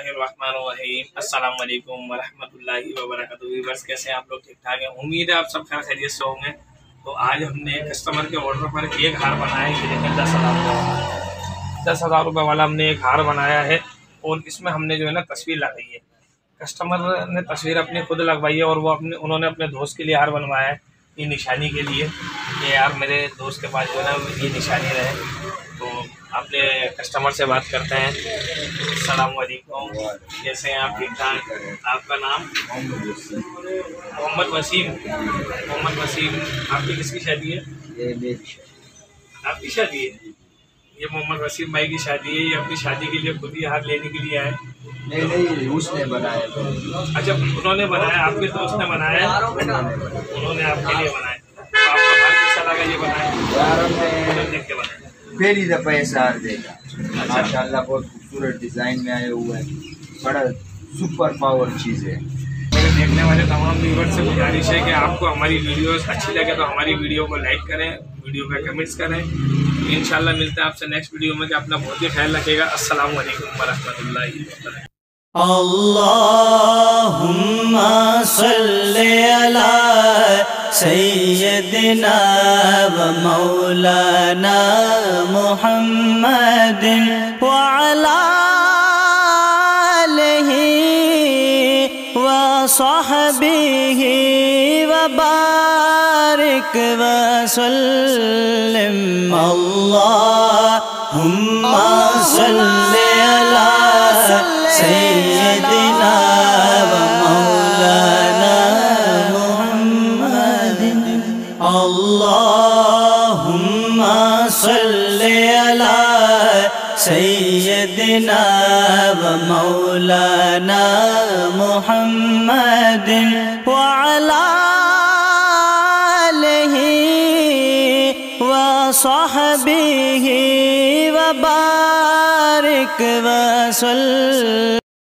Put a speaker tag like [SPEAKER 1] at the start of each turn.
[SPEAKER 1] बिस्मिल्लाहिर्रहमानिर्रहीम। अस्सलाम वालेकुम वरहमतुल्लाहि वबरकातुहू। व्यूअर्स, कैसे हैं आप लोग? ठीक ठाक हैं? उम्मीद है आप सब खैर खैरियत से होंगे। तो आज हमने कस्टमर के ऑर्डर पर एक हार बनाया है। ये देखें 10,000 रुपये वाला, 10,000 रुपये वाला हमने एक हार बनाया है। और इसमें हमने जो है ना तस्वीर लगाई है। कस्टमर ने तस्वीर अपनी खुद लगवाई है और वो उन्होंने अपने दोस्त के लिए हार बनवाया है, ये निशानी के लिए कि यार मेरे दोस्त के पास जो है ना ये निशानी रहे। तो अपने कस्टमर से बात करते हैं। अस्सलाम वालेकुम, कैसे हैं आप? ठीक ठाक। आपका नाम? मोहम्मद वसीम। मोहम्मद वसीम, आपकी किसकी शादी है? आपकी शादी है? ये मोहम्मद वसीम भाई की शादी है। ये अपनी शादी के लिए खुद ही हार लेने के लिए आए?
[SPEAKER 2] नहीं, उसने बनाया।
[SPEAKER 1] अच्छा, उन्होंने बनाया, आपके दोस्त ने बनाया? उन्होंने आपके लिए बनाया। तो आपका हार कैसा लगा ये बनाया? देख के बनाया।
[SPEAKER 2] पहली दफा ऐसा हार देखा। माशाल्लाह बहुत खूबसूरत डिजाइन में आए हुए हैं, बड़ा सुपर पावर चीज है।
[SPEAKER 1] मेरे देखने वाले तमाम व्यूअर्स से गुजारिश है कि आपको हमारी वीडियोस अच्छी लगे तो हमारी वीडियो को लाइक करें, वीडियो पे कमेंट्स करें। इंशाल्लाह मिलते हैं आपसे नेक्स्ट वीडियो में। कि अपना बहुत ही ख्याल रखिएगा। अस्सलाम वालेकुम वरहमतुल्लाहि वबरकातुहू।
[SPEAKER 3] अल्लाहुम्मा सल्ली अला सय्यदिना व मौलाना मुहम्मदिन व अला आलिहि व सहबिहि व बारिक व सल्लिम। अल्लाहुम्मा सल्ली अला सय्यदिना व मौलाना मुहम्मदिन। अल्लाहुम्मा सल्ली अला सय्यदिना व मौलाना मुहम्मदिन व अला आलिहि व सहबिहि व बारिक व सल्लिम।